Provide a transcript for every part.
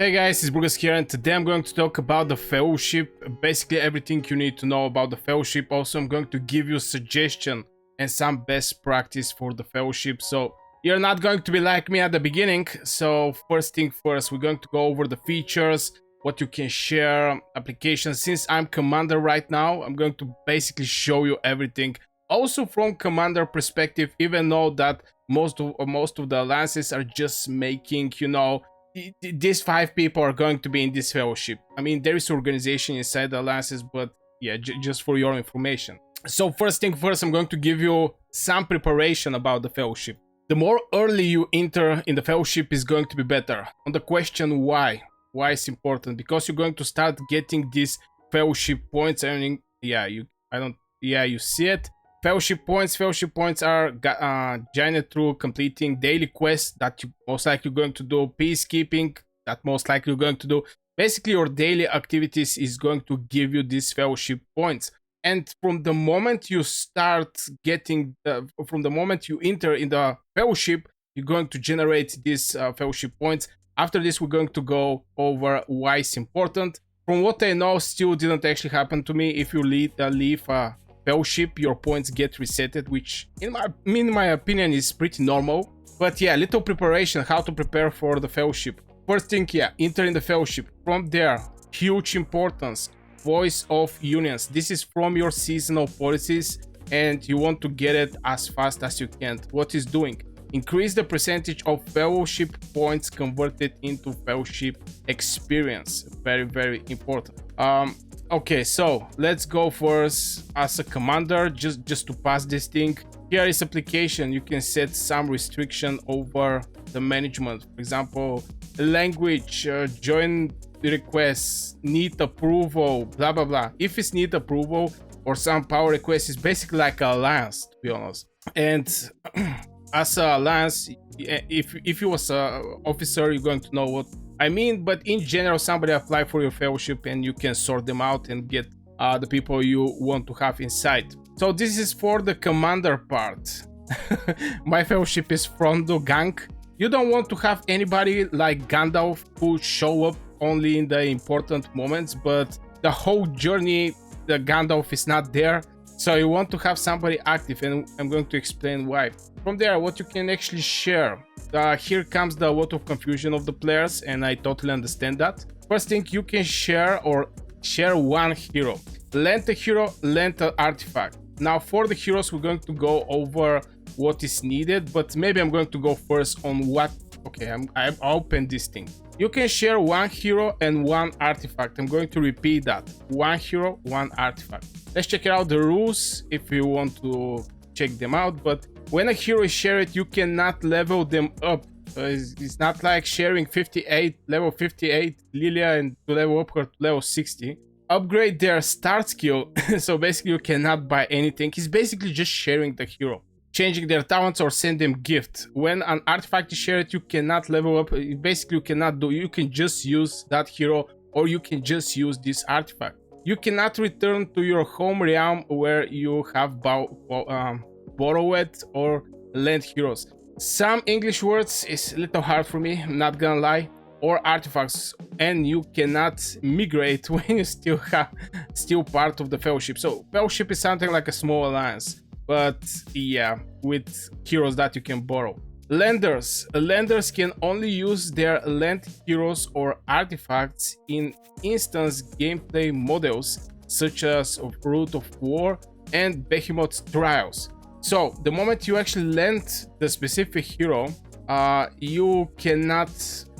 Hey guys, it's Burgers here, and today I'm going to talk about the fellowship, basically everything you need to know about the fellowship. Also, I'm going to give you a suggestion and some best practice for the fellowship, so you're not going to be like me at the beginning. So first thing first, we're going to go over the features, what you can share, applications. Since I'm commander right now, I'm going to basically show you everything. Also from commander perspective, even though that most of the alliances are just making, these 5 people are going to be in this fellowship. I mean, there is organization inside the alliances, but yeah, just for your information. So first thing first, I'm going to give you some preparation about the fellowship. The more early you enter in the fellowship is going to be better. On the question why it's important, because you're going to start getting these fellowship points. You see it. Fellowship points are gained through completing daily quests that you most likely going to do, peacekeeping that most likely you're going to do. Basically, your daily activities is going to give you these fellowship points. And from the moment you start getting, from the moment you enter in the fellowship, you're going to generate these fellowship points. After this, we're going to go over why it's important. From what I know, still didn't actually happen to me. If you leave fellowship, your points get resetted, which in my opinion is pretty normal. But yeah, little preparation, how to prepare for the fellowship. First thing, enter in the fellowship. From there, huge importance, voice of unions. This is from your seasonal policies, and you want to get it as fast as you can. What is doing? Increase the percentage of fellowship points converted into fellowship experience. Very, very important. Okay, so let's go first as a commander, just to pass this thing. Here is application. You can set some restriction over the management. For example, language, join requests, need approval, blah blah blah. If it's need approval or some power request, it's basically like an alliance, to be honest. And as an alliance, if you was an officer, you're going to know what I mean, but in general, somebody apply for your fellowship and you can sort them out and get the people you want to have inside. So this is for the commander part. My fellowship is from the gang. You don't want to have anybody like Gandalf who show up only in the important moments, but the whole journey, the Gandalf is not there. So you want to have somebody active, and I'm going to explain why. From there, what you can actually share. Here comes the lot of confusion of the players, and I totally understand that. First thing, you can share one hero. Lend a hero, lend an artifact. Now for the heroes, we're going to go over what is needed, but maybe I'm going to go first on what. Okay, I open this thing. You can share one hero and one artifact. I'm going to repeat that. One hero, one artifact. Let's check out the rules if you want to check them out. But when a hero is shared, you cannot level them up. It's not like sharing level 58 Lilia and to level up her to level 60. Upgrade their start skill. So basically you cannot buy anything. It's basically just sharing the hero. Changing their talents or send them gift. When an artifact is shared, you cannot level up. Basically, you can just use that hero, or you can just use this artifact. You cannot return to your home realm where you have borrowed or lent heroes. Some English words is a little hard for me, I'm not gonna lie. Or artifacts, and you cannot migrate when you still part of the fellowship. So fellowship is something like a small alliance. But yeah, with heroes that you can borrow. Lenders can only use their lent heroes or artifacts in instance gameplay models such as Root of War and Behemoth Trials. So the moment you actually lend the specific hero, you cannot,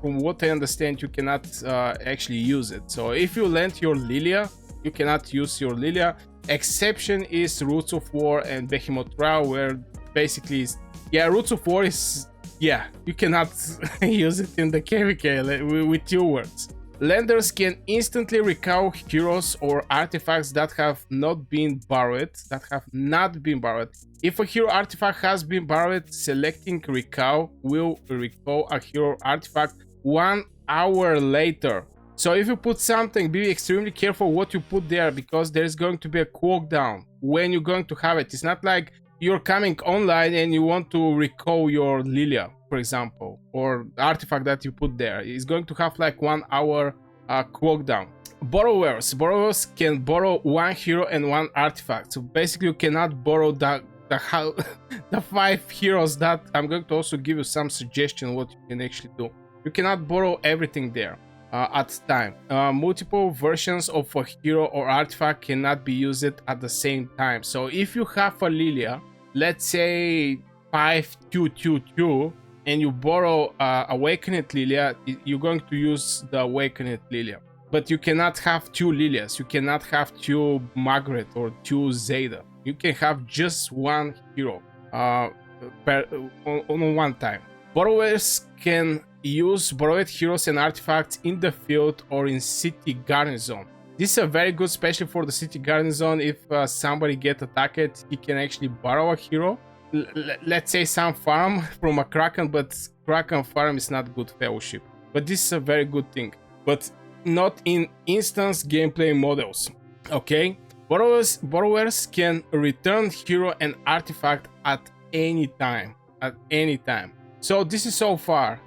from what I understand, you cannot actually use it. So if you lend your Lilia, you cannot use your Lilia. Exception is Roots of War and Behemoth Trial, where basically, Roots of War is, you cannot use it in the KVK with 2 words. Lenders can instantly recall heroes or artifacts that have not been borrowed. If a hero artifact has been borrowed, selecting recall will recall a hero artifact 1 hour later. So if you put something, be extremely careful what you put there, because there's going to be a cooldown when you're going to have it. It's not like you're coming online and you want to recall your Lilia, for example, or the artifact that you put there, is going to have like 1 hour cooldown. Borrowers can borrow 1 hero and 1 artifact. So basically, you cannot borrow the 5 heroes. That I'm going to also give you some suggestion what you can actually do. You cannot borrow everything there at time. Multiple versions of a hero or artifact cannot be used at the same time. So if you have a Lilia, let's say 5222, and you borrow Awakened Lilia, you're going to use the Awakened Lilia. But you cannot have 2 Lilias. You cannot have 2 Margaret or 2 Zeta. You can have just 1 hero on one time. Borrowers can use borrowed heroes and artifacts in the field or in city garrison. This is very good, especially for the city garrison. If somebody gets attacked, he can actually borrow a hero. Let's say some farm from a Kraken, but Kraken farm is not good fellowship. But this is a very good thing. But not in instance gameplay models. Okay, borrowers can return hero and artifact at any time. So this is so far.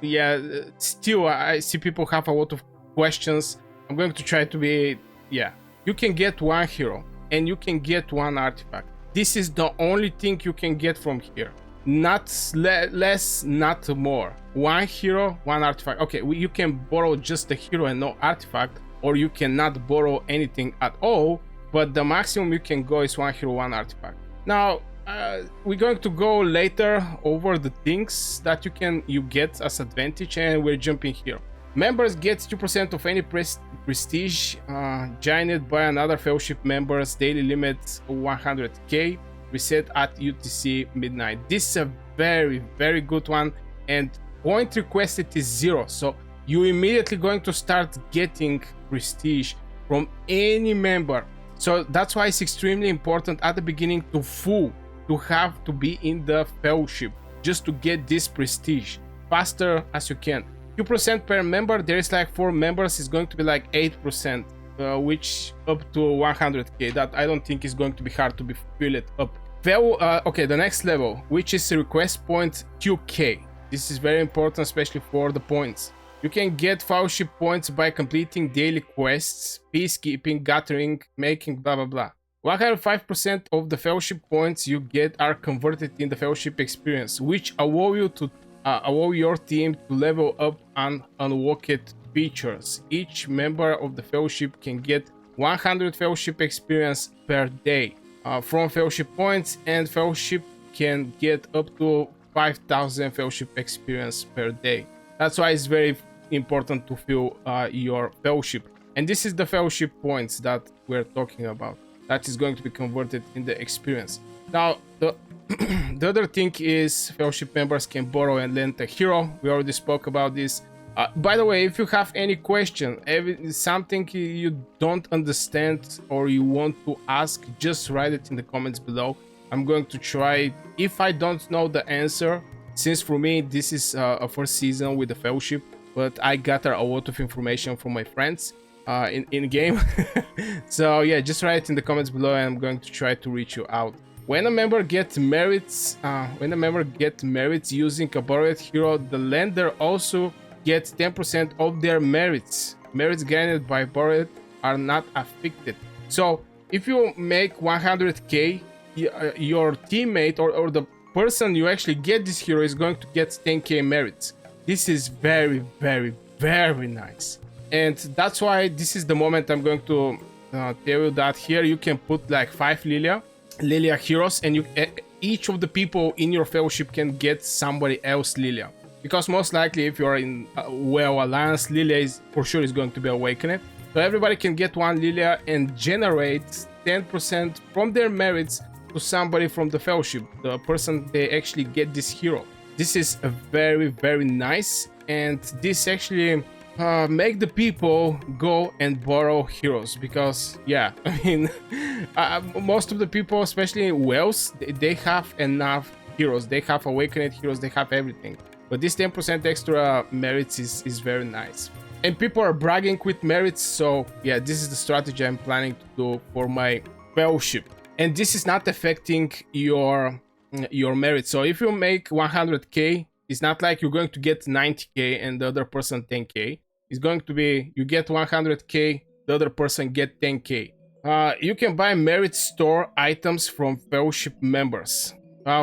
Yeah, still I see people have a lot of questions. I'm going to try to be, yeah, you can get 1 hero and you can get 1 artifact. This is the only thing you can get from here. Not less, not more. 1 hero, 1 artifact. Okay, you can borrow just the hero and no artifact, or you cannot borrow anything at all, but the maximum you can go is 1 hero, 1 artifact. Now, we're going to go later over the things that you get as advantage, and we're jumping here. Members get 2% of any prestige gained by another fellowship member's daily limit 100k. Reset at UTC midnight. This is a very, very good one, and point requested is 0, so you immediately going to start getting prestige from any member. So that's why it's extremely important at the beginning to have to be in the fellowship just to get this prestige faster as you can. 2% per member. There is like 4 members, is going to be like 8%. Which up to 100k. That I don't think is going to be hard to be fill it up. Okay, the next level, which is request point 2k. This is very important, especially for the points. You can get fellowship points by completing daily quests, peacekeeping, gathering, making blah blah blah. 105% of the fellowship points you get are converted in the fellowship experience, which allow you to allow your team to level up and unlocked features. Each member of the fellowship can get 100 fellowship experience per day from fellowship points, and fellowship can get up to 5,000 fellowship experience per day. That's why it's very important to fill your fellowship. And this is the fellowship points that we're talking about. That is going to be converted in the experience. Now, the other thing is fellowship members can borrow and lend a hero. We already spoke about this. By the way, if you have any question, something you don't understand or you want to ask, just write it in the comments below. I'm going to try. If I don't know the answer, since for me this is a first season with the fellowship, but I gather a lot of information from my friends in game. So yeah, just write it in the comments below and I'm going to try to reach you out. When a member gets merits, using a borrowed hero, the lender also gets 10% of their merits. Merits gained by borrowed are not affected. So if you make 100k, your teammate or the person you actually get this hero is going to get 10k merits. This is very, very, very nice. And that's why this is the moment I'm going to tell you that here you can put like 5 Lilia heroes, and each of the people in your fellowship can get somebody else Lilia. Because most likely if you're in Alliance, Lilia is for sure is going to be awakened. So everybody can get 1 Lilia and generate 10% from their merits to somebody from the fellowship, the person they actually get this hero. This is a very, very nice, and this actually make the people go and borrow heroes, because yeah, I mean most of the people, especially in Wales, they have enough heroes, they have awakened heroes, they have everything, but this 10% extra merits is very nice, and people are bragging with merits. So yeah, this is the strategy I'm planning to do for my fellowship. and this is not affecting your merit. So if you make 100k, it's not like you're going to get 90k and the other person 10k. It's going to be you get 100k, the other person get 10k. You can buy merit store items from fellowship members.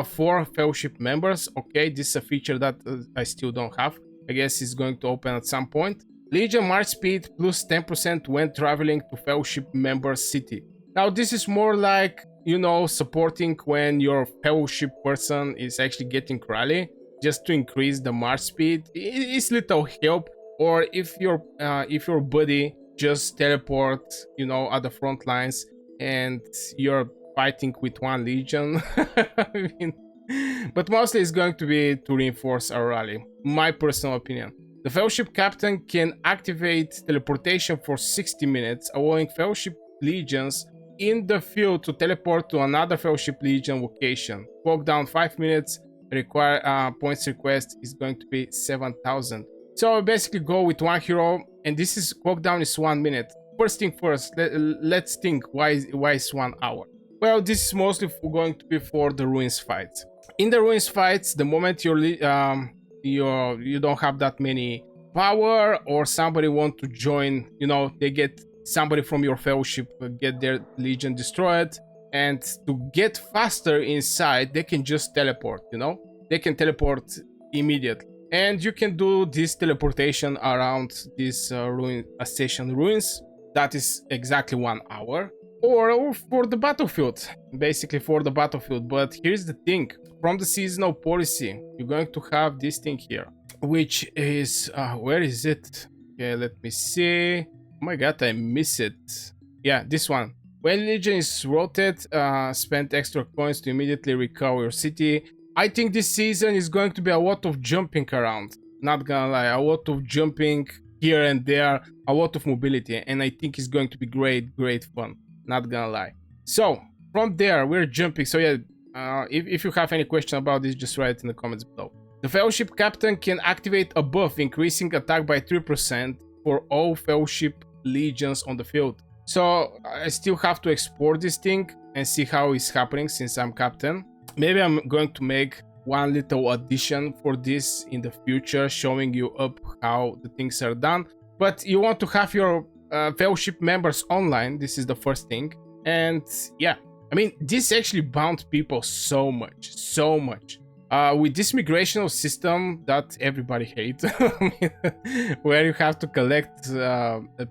For fellowship members, okay, this is a feature that I still don't have. I guess it's going to open at some point. Legion March Speed plus 10% when traveling to fellowship member city. Now this is more like, you know, supporting when your fellowship person is actually getting rally, just to increase the march speed. It's little help. Or if your buddy just teleport, you know, at the front lines and you're fighting with one legion. I mean, but mostly it's going to be to reinforce our rally, my personal opinion. The fellowship captain can activate teleportation for 60 minutes, allowing fellowship legions in the field to teleport to another fellowship legion location. Walk down 5 minutes, require points request is going to be 7,000. So basically go with one hero, and this is walk down is 1 minute. First thing first, let's think why is 1 hour. Well, this is mostly going to be for the ruins fights. In the ruins fights, the moment you don't have that many power, or somebody want to join, you know, they get somebody from your fellowship get their legion destroyed, and to get faster inside they can just teleport, you know, they can teleport immediately, and you can do this teleportation around this station ruins. That is exactly 1 hour, or for the battlefield, basically for the battlefield. But here's the thing, from the seasonal policy you're going to have this thing here, which is where is it? Okay, let me see. Oh my god, I miss it. Yeah, this one. When Legion is rotated, spend extra coins to immediately recover your city. I think this season is going to be a lot of jumping around. Not gonna lie, a lot of jumping here and there, a lot of mobility, and I think it's going to be great fun. Not gonna lie. So from there, we're jumping. So yeah, if you have any question about this, just write it in the comments below. The fellowship captain can activate a buff increasing attack by 3% for all fellowship legions on the field. So I still have to export this thing and see how it's happening since I'm captain. Maybe I'm going to make one little addition for this in the future, showing you up how the things are done. But you want to have your fellowship members online. This is the first thing. And yeah, I mean, this actually bound people so much. With this migrational system that everybody hates, where you have to collect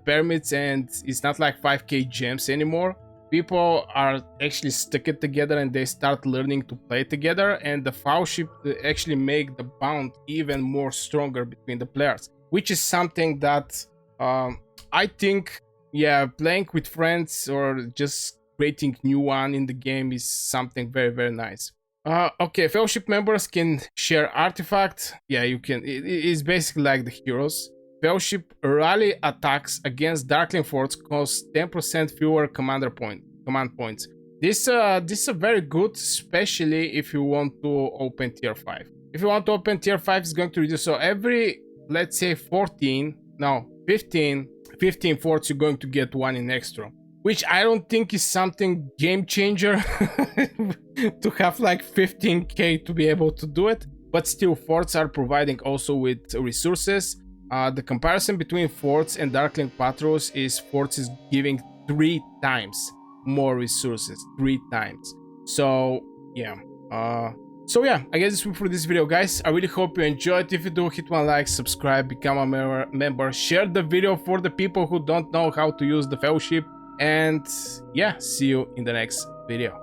permits, and it's not like 5k gems anymore. People are actually stuck it together and they start learning to play together, and the fellowship actually make the bond even more stronger between the players, which is something that I think, yeah, playing with friends or just creating new one in the game is something very nice. Okay, fellowship members can share artifacts. Yeah, you can. It's basically like the heroes. Fellowship rally attacks against Darkling forts cost 10% fewer command points. This is a very good, especially if you want to open tier 5. If you want to open tier 5, it's going to reduce. So every, let's say 15 forts, you're going to get one in extra, which I don't think is something game changer to have like 15k to be able to do it. But still, forts are providing also with resources. The comparison between forts and Darkling patrols is forts is giving 3 times more resources, 3 times. So yeah, I guess it's it for this video, guys. I really hope you enjoyed. If you do, hit one like, subscribe, become a member, share the video for the people who don't know how to use the fellowship, and yeah, see you in the next video.